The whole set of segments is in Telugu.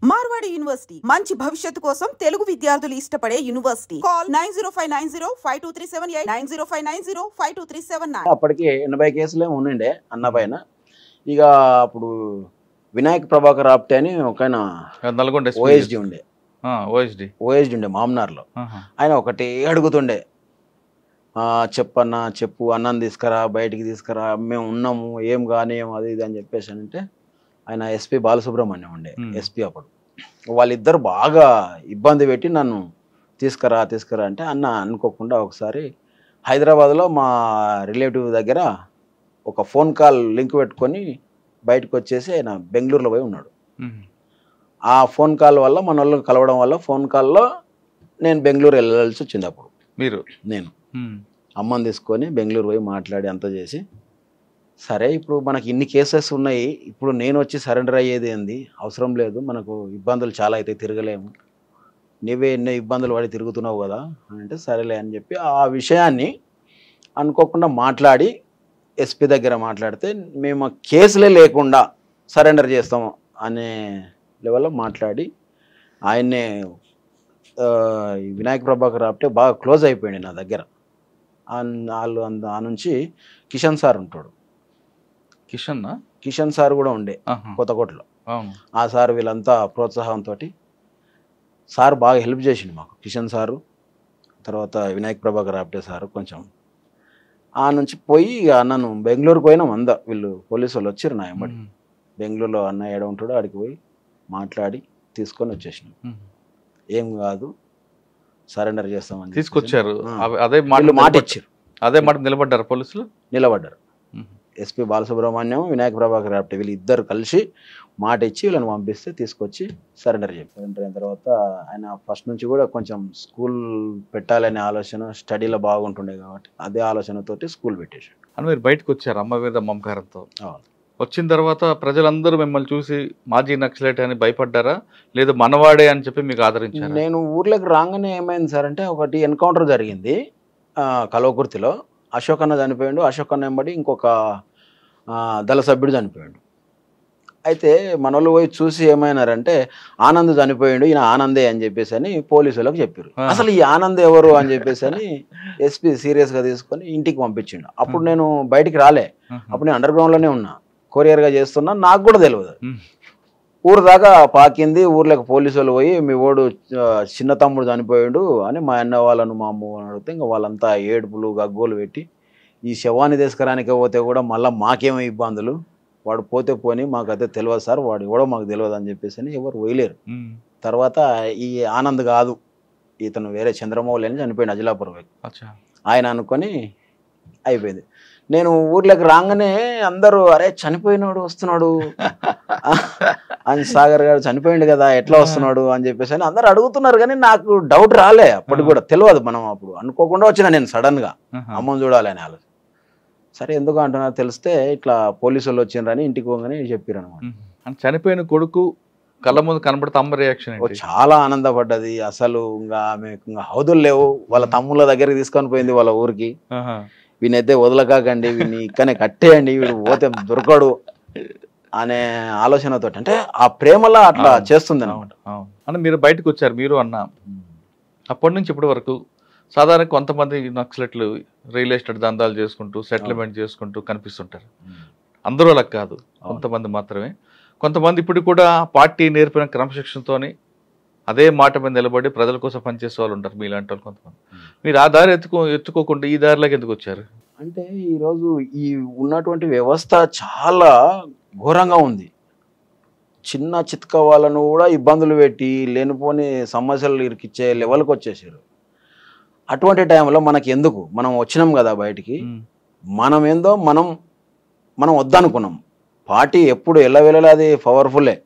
మార్వాడి యూనివర్సిటీ మంచి భవిష్యత్తు కోసం తెలుగు విద్యార్థులు ఇష్టపడే యూనివర్సిటీ. కాల్ 9059052378 9059052379. అప్పటికి 80 కేసులే ఉండే అన్న పైన. ఇక అప్పుడు వినాయక్ ప్రభాకర్ ఆప్టే అని ఒక నల్గొండ ఓఎస్డి ఉండే, ఓఎస్డి ఉండే మామ్నార్లో. ఆయన ఒకటే అడుగుతుండే, చెప్పన్నా చెప్పు, అన్నం తీసుకురా, బయటికి తీసుకురా, మేము ఉన్నాము, ఏం కానియం అది ఇది అని చెప్పేసి అంటే ఆయన ఎస్పీ బాలసుబ్రహ్మణ్యం ఉండే ఎస్పీ. అప్పుడు వాళ్ళిద్దరు బాగా ఇబ్బంది పెట్టి నన్ను తీసుకురా అంటే అన్న అనుకోకుండా ఒకసారి హైదరాబాద్లో మా రిలేటివ్ దగ్గర ఒక ఫోన్ కాల్ లింక్ పెట్టుకొని బయటకు వచ్చేసి ఆయన బెంగళూరులో పోయి ఉన్నాడు. ఆ ఫోన్ కాల్ వల్ల మన వాళ్ళు కలవడం వల్ల ఫోన్ కాల్లో నేను బెంగళూరు వెళ్ళాల్సి వచ్చింది. అప్పుడు నేను అమ్మని తీసుకొని బెంగళూరు పోయి మాట్లాడి అంతా చేసి, సరే ఇప్పుడు మనకి ఇన్ని కేసెస్ ఉన్నాయి, ఇప్పుడు నేను వచ్చి సరెండర్ అయ్యేది ఏంది, అవసరం లేదు, మనకు ఇబ్బందులు చాలా అయితే తిరగలేము, నీవే ఎన్నో ఇబ్బందులు పడి తిరుగుతున్నావు కదా అంటే సరేలే అని చెప్పి ఆ విషయాన్ని అనుకోకుండా మాట్లాడి ఎస్పీ దగ్గర మాట్లాడితే మేము కేసులే లేకుండా సరెండర్ చేస్తాము అనే లెవెల్లో మాట్లాడి ఆయన్నే వినాయక్ ప్రభాకర్ ఆప్టే బాగా క్లోజ్ అయిపోయింది నా దగ్గర. వాళ్ళు ఆ నుంచి కిషన్ సార్ ఉంటాడు, కిషన్ సార్ కూడా ఉండే కొత్తకోటలో. ఆ సార్ వీళ్ళంతా ప్రోత్సాహంతో సార్ బాగా హెల్ప్ చేసిండు మాకు. కిషన్ సారు, తర్వాత వినాయక్ ప్రభాకర్ ఆప్టే సారు కొంచెం. ఆ నుంచి పోయి ఇక నన్ను బెంగళూరుకు పోయినాం. వీళ్ళు పోలీసు వాళ్ళు వచ్చారు నా వెంబడి. బెంగళూరులో అన్న ఏడ ఉంటాడో అడిగి పోయి మాట్లాడి తీసుకొని వచ్చేసినాం. ఏం కాదు, సరెండర్ చేస్తామని తీసుకొచ్చారు. మాట ఇచ్చారు, అదే మాట నిలబడ్డారు పోలీసులు. నిలబడ్డారు. ఎస్పీ బాలసుబ్రహ్మణ్యం, వినాయక్ ప్రభాకర్ ఆప్టే వీళ్ళు ఇద్దరు కలిసి మాట ఇచ్చి వీళ్ళని పంపిస్తే తీసుకొచ్చి సరెండర్ చెప్పారు. సరెండర్ అయిన తర్వాత ఆయన ఫస్ట్ నుంచి కూడా కొంచెం స్కూల్ పెట్టాలనే ఆలోచన, స్టడీలో బాగుంటుండే కాబట్టి అదే ఆలోచనతోటి స్కూల్ పెట్టేసాడు. అని మీరు బయటకు వచ్చారు అమ్మ మీద మమకారంతో. వచ్చిన తర్వాత ప్రజలందరూ మిమ్మల్ని చూసి మాజీ నక్సలైట్ అని భయపడ్డారా, లేదు మనవాడే అని చెప్పి మీకు ఆదరించారు? నేను ఊర్లోకి రాగానే ఏమైంది సార్ అంటే, ఒకటి ఎన్కౌంటర్ జరిగింది కల్వకుర్తిలో. అశోక్ అన్న చనిపోయాడు. అశోక్ అన్న వెంబడి ఇంకొక దళ సభ్యుడు చనిపోయాడు. అయితే మన వాళ్ళు పోయి చూసి ఏమైనారంటే, ఆనంద్ చనిపోయాడు, ఈయన ఆనందే అని చెప్పేసి అని పోలీసులకు చెప్పారు. అసలు ఈ ఆనంద్ ఎవరు అని చెప్పేసి అని ఎస్పీ సీరియస్గా తీసుకొని ఇంటికి పంపించిండు. అప్పుడు నేను బయటికి రాలే, అప్పుడు నేను అండర్ గ్రౌండ్లోనే ఉన్నా, కొరియర్గా చేస్తున్నా. నాకు కూడా తెలియదు. ఊరు దాకా పాకింది. ఊర్లోకి పోలీసు వాళ్ళు పోయి మీ ఓడు చిన్న తమ్ముడు చనిపోయాడు అని మా అన్న వాళ్ళను మా అమ్మ వాళ్ళని అడిగితే ఇంకా వాళ్ళంతా ఏడుపులు గగ్గోలు పెట్టి, ఈ శవాన్ని తీసుకురానికే పోతే కూడా మళ్ళీ మాకేమో ఇబ్బందులు, వాడు పోతే పోని మాకైతే తెలియదు సార్, వాడు ఎవడో మాకు తెలియదు అని చెప్పేసి అని ఎవరు పోయలేరు. తర్వాత ఈ ఆనంద్ కాదు, ఇతను వేరే చంద్రమౌళి అని చనిపోయాడు అజిలాపురం వ్యక్తి, ఆయన అనుకొని అయిపోయింది. నేను ఊర్లోకి రాగానే అందరూ అరే చనిపోయినాడు వస్తున్నాడు అని, సాగర్ గారు చనిపోయింది కదా ఎట్లా వస్తున్నాడు అని చెప్పేసి అని అందరు అడుగుతున్నారు. కానీ నాకు డౌట్ రాలే, అప్పటికి కూడా తెలియదు. మనం అప్పుడు అనుకోకుండా వచ్చిన నేను సడన్గా అమ్మని చూడాలి అని ఆలోచన. సరే ఎందుకు అంటున్నా తెలిస్తే ఇట్లా పోలీసు వాళ్ళు వచ్చిండ్రని ఇంటికి పోగానే చెప్పారు అనమాట. చనిపోయిన కొడుకు కళ్ళ ముందు కనబడితే అమ్మ రియాక్షన్ చాలా ఆనందపడ్డది. అసలు ఇంకా ఆమె ఇంకా హౌదులు లేవు, వాళ్ళ తమ్ముళ్ళ దగ్గరికి తీసుకొని పోయింది వాళ్ళ ఊరికి. వీనైతే వదలకాకండి, వీని ఇక్కడనే కట్టేయండి, వీడు పోతే దొరకడు అనే ఆలోచనతో, అంటే ఆ ప్రేమలా అట్లా చేస్తుంది అనమాట. అంటే మీరు బయటకు వచ్చారు, మీరు అన్న. అప్పటి నుంచి ఇప్పటి వరకు సాధారణ కొంతమంది నక్సలెట్లు రియల్ ఎస్టేట్ దందాలు చేసుకుంటూ సెటిల్మెంట్ చేసుకుంటూ కనిపిస్తుంటారు. అందరూ అలా కాదు, కొంతమంది మాత్రమే. కొంతమంది ఇప్పుడు కూడా పార్టీ నేర్పిన క్రమశిక్షణతోని అదే మాట మీద నిలబడి ప్రజల కోసం పనిచేసే వాళ్ళు ఉంటారు, మీలాంటి వాళ్ళు కొంతమంది. మీరు ఆ దారి ఎత్తుకోకుండా ఈ దారిలోకి ఎందుకు వచ్చారు? అంటే ఈరోజు ఈ ఉన్నటువంటి వ్యవస్థ చాలా ఘోరంగా ఉంది. చిన్న చిత్క వాళ్ళను కూడా ఇబ్బందులు పెట్టి లేనిపోని సమస్యలు ఇరికిచ్చే లెవెల్కి వచ్చేసారు. అటువంటి టైంలో మనకి ఎందుకు, మనం వచ్చినాం కదా బయటికి, మనం ఏందో మనం వద్దనుకున్నాం. పార్టీ ఎప్పుడు ఎల్లవేళలా అది పవర్ఫుల్లే.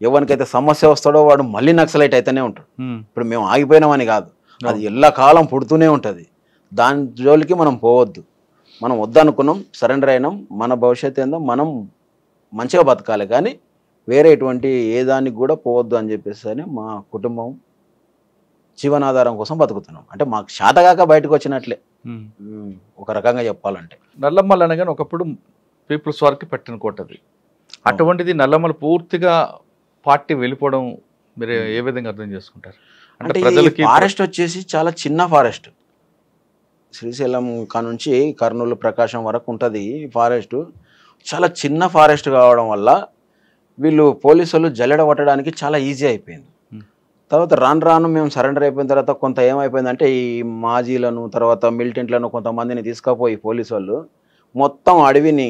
ఎవరికైతే సమస్య వస్తాడో వాడు మళ్ళీ నక్సలైట్ అయితేనే ఉంటాడు. ఇప్పుడు మేము ఆగిపోయినామని కాదు, అది ఎల్లకాలం పుడుతూనే ఉంటుంది. దాని జోలికి మనం పోవద్దు. మనం వద్దనుకున్నాం, సరెండర్ అయినాం. మన భవిష్యత్తు ఏందో మనం మంచిగా బతకాలి, కానీ వేరే ఎటువంటి ఏ దానికి కూడా పోవద్దు అని చెప్పేసి అని మా కుటుంబం జీవనాధారం కోసం బతుకుతున్నాం. అంటే మాకు శాతగాక బయటకు వచ్చినట్లే ఒక రకంగా చెప్పాలంటే. నల్లమల్ల అనగానే ఒకప్పుడు పీపుల్స్ వారికి పెట్టిన కోట అది. అటువంటిది నల్లమల్ల పూర్తిగా పార్టీ వెళ్ళిపోవడం మీరు ఏ విధంగా అర్థం చేసుకుంటారు? అంటే అంటే ఈ ప్రజలకి ఫారెస్ట్ వచ్చేసి చాలా చిన్న ఫారెస్ట్. శ్రీశైలం నుంచి కర్నూలు ప్రకాశం వరకు ఉంటుంది ఫారెస్ట్. చాలా చిన్న ఫారెస్ట్ కావడం వల్ల వీళ్ళు పోలీసులు జల్లెడ పట్టడానికి చాలా ఈజీ అయిపోయింది. తర్వాత రాను రాను మేము సరెండర్ అయిపోయిన తర్వాత కొంత ఏమైపోయిందంటే ఈ మాజీలను తర్వాత మిలిటెంట్లను కొంతమందిని తీసుకుపోయి పోలీసు వాళ్ళు మొత్తం అడవిని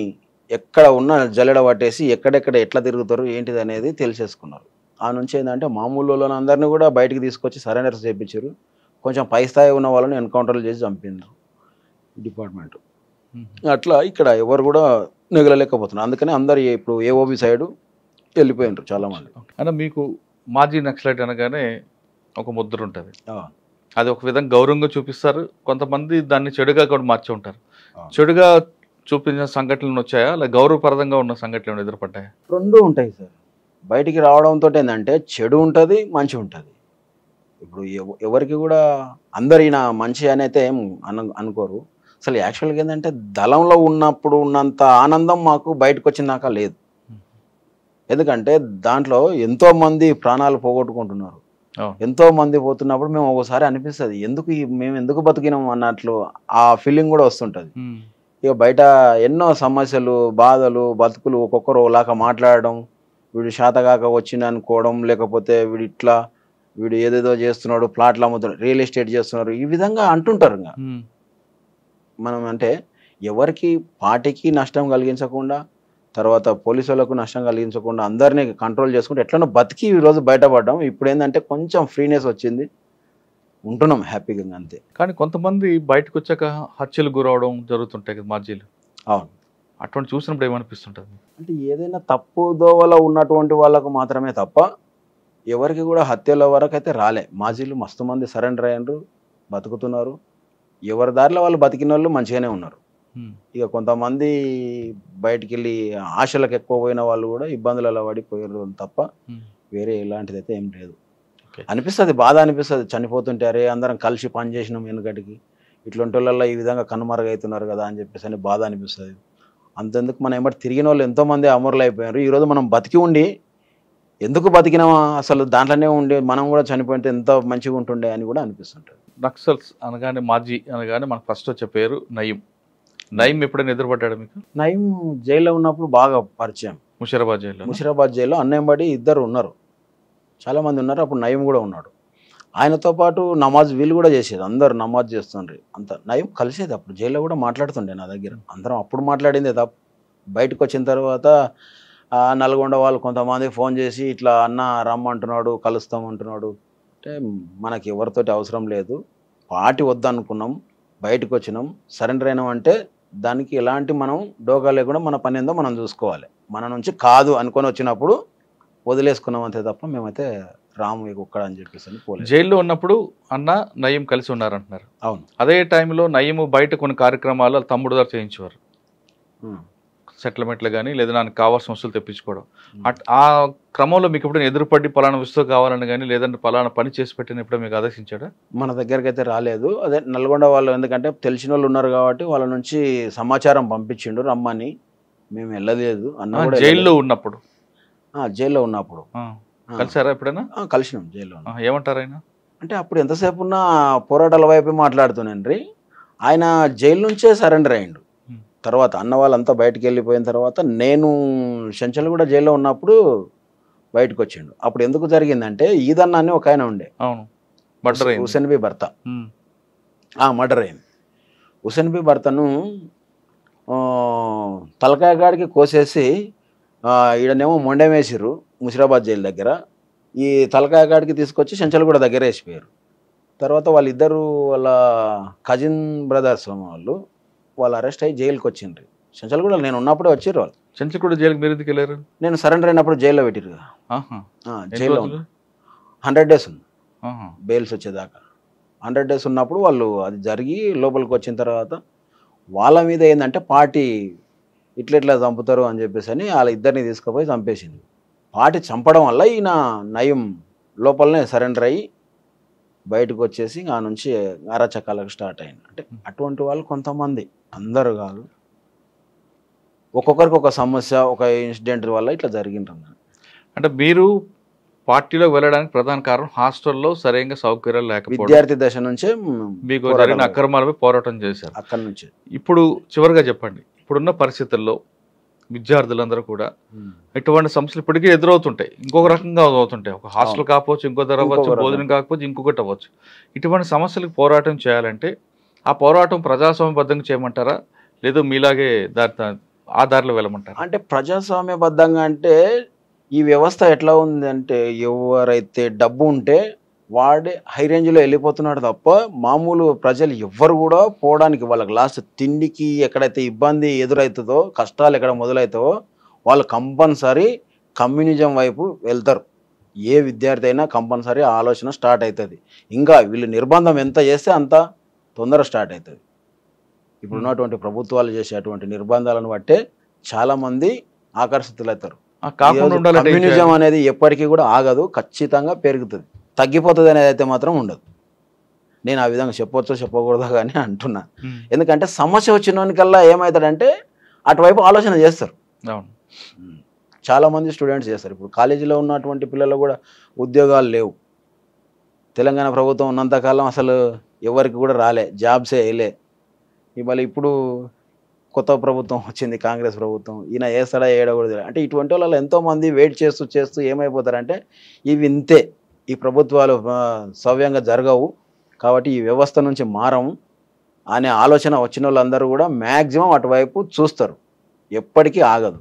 ఎక్కడ ఉన్న జల్లెడ పట్టేసి ఎక్కడెక్కడ ఎట్లా తిరుగుతారు ఏంటిది అనేది తెలిసేసుకున్నారు. ఆ నుంచి ఏంటంటే మామూలు వాళ్ళని అందరినీ కూడా బయటికి తీసుకొచ్చి సరెండర్స్ చేయించారు. కొంచెం పై స్థాయి ఉన్న వాళ్ళని ఎన్కౌంటర్లు చేసి చంపిండ్రు డిపార్ట్మెంట్. అట్లా ఇక్కడ ఎవరు కూడా మిగలలేకపోతున్నారు. అందుకని అందరు ఇప్పుడు ఏఓబి సైడు వెళ్ళిపోయినారు చాలామంది. అంటే మీకు మాజీ నక్సలైట్ అనగానే ఒక ముద్ర ఉంటుంది, ఆ, అది ఒక విధంగా గౌరవంగా చూపిస్తారు. కొంతమంది దాన్ని చెడుగా కూడా మార్చి ఉంటారు. ఆ. చెడుగా చూపించిన సంఘటనలు వచ్చాయా, అలా గౌరవప్రదంగా ఉన్న సంఘటనలు ఎదురుపడ్డాయా? రెండు ఉంటాయి సార్. బయటికి రావడంతో ఏంటంటే చెడు ఉంటుంది, మంచి ఉంటుంది. ఇప్పుడు ఎవరికి కూడా అందరు ఈయన మంచి అని అయితే ఏం అనుకోరు. అసలు యాక్చువల్గా ఏంటంటే దళంలో ఉన్నప్పుడు ఉన్నంత ఆనందం మాకు బయటకు వచ్చినాక లేదు. ఎందుకంటే దాంట్లో ఎంతో మంది ప్రాణాలు పోగొట్టుకుంటున్నారు, ఎంతో మంది పోతున్నప్పుడు మేము ఒకసారి అనిపిస్తుంది మేము ఎందుకు బతికినాం అన్నట్లు ఆ ఫీలింగ్ కూడా వస్తుంటుంది. ఇక బయట ఎన్నో సమస్యలు, బాధలు, బతుకులు ఒక్కొక్కరు ఓలాగా మాట్లాడడం, వీడు శాతగాక వచ్చింది అనుకోవడం, లేకపోతే వీడు ఏదేదో చేస్తున్నాడు, ప్లాట్లు అమ్ముతున్నాడు, రియల్ ఎస్టేట్ చేస్తున్నారు, ఈ విధంగా అంటుంటారు. ఇంకా మనం అంటే ఎవరికి పార్టీకి నష్టం కలిగించకుండా, తర్వాత పోలీసులకు నష్టం కలిగించకుండా అందరినీ కంట్రోల్ చేసుకుంటే ఎట్లనో బతికి ఈరోజు బయటపడ్డాం. ఇప్పుడు ఏంటంటే కొంచెం ఫ్రీనెస్ వచ్చింది, ఉంటున్నాం హ్యాపీగా అంతే. కానీ కొంతమంది బయటకు వచ్చాక హత్యలు గురవడం జరుగుతుంటాయి కదా మాజీలు. అవును, అటువంటి చూసినప్పుడు ఏమనిపిస్తుంటుంది? అంటే ఏదైనా తప్పు దోవలో ఉన్నటువంటి వాళ్ళకు మాత్రమే తప్ప ఎవరికి కూడా హత్యల వరకు అయితే రాలే. మాజీలు మస్తు మంది సరెండర్ అయ్యారు, బతుకుతున్నారు. ఎవరి దారిలో వాళ్ళు బతికిన వాళ్ళు మంచిగానే ఉన్నారు. ఇక కొంతమంది బయటికి వెళ్ళి ఆశలకు ఎక్కువ పోయిన వాళ్ళు కూడా ఇబ్బందులలో పడిపోయారు తప్ప వేరే ఎలాంటిది అయితే ఏం లేదు. అనిపిస్తుంది, బాధ అనిపిస్తుంది. చనిపోతుంటే అరే అందరం కలిసి పని చేసినాం వెనుకటికి, ఇట్లాంటి వాళ్ళల్లో ఈ విధంగా కనుమరుగవుతున్నారు కదా అని చెప్పేసి అని బాధ అనిపిస్తుంది. అంతెందుకు మనం ఏమంటే తిరిగిన వాళ్ళు ఎంతోమంది అమరులు అయిపోయారు. ఈరోజు మనం బతికి ఉండి ఎందుకు బతికినామా, అసలు దాంట్లోనే ఉండి మనం కూడా చనిపోతే ఎంత మంచిగా ఉంటుండే అని కూడా అనిపిస్తుంటుంది. నక్సల్స్ అనగానే, మాజీ అనగానే మనకు ఫస్ట్ వచ్చే పేరు నయీం. నయీం ఎప్పుడైనా ఎదురుపడ్డాడు మీకు? నయీం జైల్లో ఉన్నప్పుడు బాగా పరిచయం. ముషిరాబాద్ జైల్లో అన్నయ్యంబడి ఇద్దరు ఉన్నారు, చాలామంది ఉన్నారు. అప్పుడు నయీం కూడా ఉన్నాడు. ఆయనతో పాటు నమాజ్ వీళ్ళు కూడా చేసేది, అందరు నమాజ్ చేస్తుండ్రి. అంత నయీం కలిసేది. అప్పుడు జైల్లో కూడా మాట్లాడుతుండే నా దగ్గర. అందరం అప్పుడు మాట్లాడిందే తప్ప బయటకు వచ్చిన తర్వాత నల్గొండ వాళ్ళు కొంతమంది ఫోన్ చేసి ఇట్లా అన్న రమ్మంటున్నాడు, కలుస్తామంటున్నాడు. అంటే మనకి ఎవరితోటి అవసరం లేదు, పార్టీ వద్దనుకున్నాం, బయటకు వచ్చినాం, సరెండర్ అయినాం అంటే దానికి ఎలాంటి మనం డోగా లేకుండా మన పని ఏందో మనం చూసుకోవాలి. మన నుంచి కాదు అనుకొని వచ్చినప్పుడు వదిలేసుకున్నాం అంతే తప్ప మేమైతే రాము ఇక్కడ అని చెప్పేసి పోలేదు. జైల్లో ఉన్నప్పుడు అన్న నయీం కలిసి ఉన్నారంటున్నారు. అవును. అదే టైంలో నయీం బయట కొన్ని కార్యక్రమాలు తమ్ముడు దగ్గర చేయించేవారు, సెటిల్మెంట్లు కానీ లేదా నాకు కావాల్సిన వస్తువులు తెప్పించుకోవడం. ఆ క్రమంలో మీకు ఎప్పుడైనా ఎదురుపడి పలానా వస్తువు కావాలని కానీ లేదంటే పలానా పని చేసి పెట్టినప్పుడు మీకు ఆదేశించాడా? మన దగ్గరికి అయితే రాలేదు. అదే నల్గొండ వాళ్ళు ఎందుకంటే తెలిసిన వాళ్ళు ఉన్నారు కాబట్టి వాళ్ళ నుంచి సమాచారం పంపించిండు రమ్మని. మేము వెళ్ళలేదు. అన్న జైల్లో ఉన్నప్పుడు జైల్లో ఉన్నప్పుడు కలిసారా ఎప్పుడైనా? కలిసినాం జైల్లో. ఏమంటారు ఆయన? అంటే అప్పుడు ఎంతసేపు ఉన్నా పోరాటాల వైపు మాట్లాడుతున్నాండ్రి. ఆయన జైలు నుంచే సరెండర్ అయ్యిండు. తర్వాత అన్న వాళ్ళంతా బయటకు వెళ్ళిపోయిన తర్వాత నేను చెంచల్ కూడా జైల్లో ఉన్నప్పుడు బయటకు వచ్చిండు. అప్పుడు ఎందుకు జరిగిందంటే ఈదన్న అని ఒక ఆయన ఉండే, హుసేన్ బి భర్త, మర్డర్ అయింది. హుసేన్ బి భర్తను తలకాయ గాడికి కోసేసి ఈడనేమో మొండెం వేసిర్రు ముషిరాబాద్ జైలు దగ్గర. ఈ తలకాయ గాడికి తీసుకొచ్చి చెంచల్ కూడా దగ్గర వేసిపోయారు. తర్వాత వాళ్ళిద్దరు వాళ్ళ కజిన్ బ్రదర్స్ వాళ్ళు అరెస్ట్ అయ్యి జైలుకి వచ్చిండ్రు. చెంచల్ కూడా నేను ఉన్నప్పుడే వచ్చిర్రు వాళ్ళు. చెంచల్ కూడా జైలుకి మీరు ఎందుకు వెళ్ళారు? నేను సరెండర్ అయినప్పుడు జైల్లో పెట్టిరు కదా. జైల్లో 100 days ఉంది బెయిల్స్ వచ్చేదాకా. 100 days ఉన్నప్పుడు వాళ్ళు అది జరిగి లోపలికి వచ్చిన తర్వాత వాళ్ళ మీద ఏంటంటే పార్టీ ఇట్లా చంపుతారు అని చెప్పేసి అని వాళ్ళ ఇద్దరిని తీసుకుపోయి చంపేసింది. పార్టీ చంపడం వల్ల ఈయన నయీం లోపలనే సరెండర్ అయ్యి బయటకు వచ్చేసి ఆ నుంచి అరాచకాలకు స్టార్ట్ అయింది. అంటే అటువంటి వాళ్ళు కొంతమంది, అందరూ కాదు, ఒక్కొక్కరికి ఒక సమస్య, ఒక ఇన్సిడెంట్ వల్ల ఇట్లా జరిగింది. అంటే మీరు పార్టీలో వెళ్ళడానికి ప్రధాన కారణం హాస్టల్లో సరైన సౌకర్యాలు లేకపోవడం, విద్యార్థి దశ నుంచే మీకు జరిగిన అక్రమాలపై పోరాటం చేశారు. అక్కడి నుంచి ఇప్పుడు చివరిగా చెప్పండి, ఇప్పుడున్న పరిస్థితుల్లో విద్యార్థులందరూ కూడా ఇటువంటి సమస్యలు ఇప్పటికీ ఎదురవుతుంటాయి, ఇంకొక రకంగా అవుతుంటాయి. ఒక హాస్టల్ కాకపోవచ్చు, ఇంకో ధర అవ్వచ్చు, భోజనం కాకపోవచ్చు, ఇంకొకటి అవ్వచ్చు. ఇటువంటి సమస్యలకు పోరాటం చేయాలంటే ఆ పోరాటం ప్రజాస్వామ్యబద్ధంగా చేయమంటారా, లేదు మీలాగే ఆ దారిలో వెళ్ళమంటారా? అంటే ప్రజాస్వామ్యబద్ధంగా అంటే ఈ వ్యవస్థ ఎట్లా ఉంది అంటే, ఎవరైతే డబ్బు ఉంటే వాడే హై రేంజ్లో వెళ్ళిపోతున్నాడు తప్ప మామూలు ప్రజలు ఎవ్వరు కూడా పోవడానికి, వాళ్ళకి లాస్ట్ తిండికి ఎక్కడైతే ఇబ్బంది ఎదురవుతుందో, కష్టాలు ఎక్కడ మొదలవుతావో వాళ్ళు కంపల్సరీ కమ్యూనిజం వైపు వెళ్తారు. ఏ విద్యార్థి అయినా కంపల్సరీ ఆలోచన స్టార్ట్ అవుతుంది. ఇంకా వీళ్ళు నిర్బంధం ఎంత చేస్తే అంత తొందర స్టార్ట్ అవుతుంది. ఇప్పుడున్నటువంటి ప్రభుత్వాలు చేసేటువంటి నిర్బంధాలను బట్టే చాలామంది ఆకర్షితులవుతారు. కమ్యూనిజం అనేది ఎప్పటికీ కూడా ఆగదు, ఖచ్చితంగా పెరుగుతుంది. తగ్గిపోతుంది అనేది అయితే మాత్రం ఉండదు. నేను ఆ విధంగా చెప్పవచ్చో చెప్పకూడదో కానీ అంటున్నా. ఎందుకంటే సమస్య వచ్చినోనికల్లా ఏమవుతాడంటే అటువైపు ఆలోచన చేస్తారు. చాలామంది స్టూడెంట్స్ చేస్తారు. ఇప్పుడు కాలేజీలో ఉన్నటువంటి పిల్లలు కూడా ఉద్యోగాలు లేవు. తెలంగాణ ప్రభుత్వం ఉన్నంతకాలం అసలు ఎవరికి కూడా రాలే, జాబ్సే వేయలే. మళ్ళీ ఇప్పుడు కొత్త ప్రభుత్వం వచ్చింది, కాంగ్రెస్ ప్రభుత్వం, ఈయన వేస్తాడా వేయడకూడదు అంటే ఇటువంటి వాళ్ళు ఎంతోమంది వెయిట్ చేస్తూ ఏమైపోతారంటే ఇవి ఇంతే, ఈ ప్రభుత్వాలు సవ్యంగా జరగవు కాబట్టి ఈ వ్యవస్థ నుంచి మారము అనే ఆలోచన వచ్చిన వాళ్ళందరూ కూడా మ్యాక్సిమం అటువైపు చూస్తారు. ఎప్పటికీ ఆగదు.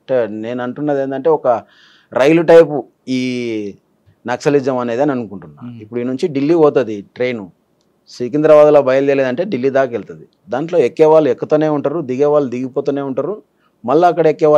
అంటే నేను అంటున్నది ఏంటంటే ఒక రైలు టైపు ఈ నక్సలిజం అనేది అని అనుకుంటున్నాను. ఇప్పుడు ఈ నుంచి ఢిల్లీ పోతుంది ట్రైను, సికింద్రాబాద్లో బయలుదేరేదంటే ఢిల్లీ దాకా వెళ్తుంది. దాంట్లో ఎక్కేవాళ్ళు ఎక్కుతూనే ఉంటారు, దిగేవాళ్ళు దిగిపోతూనే ఉంటారు, మళ్ళీ అక్కడ ఎక్కేవాళ్ళు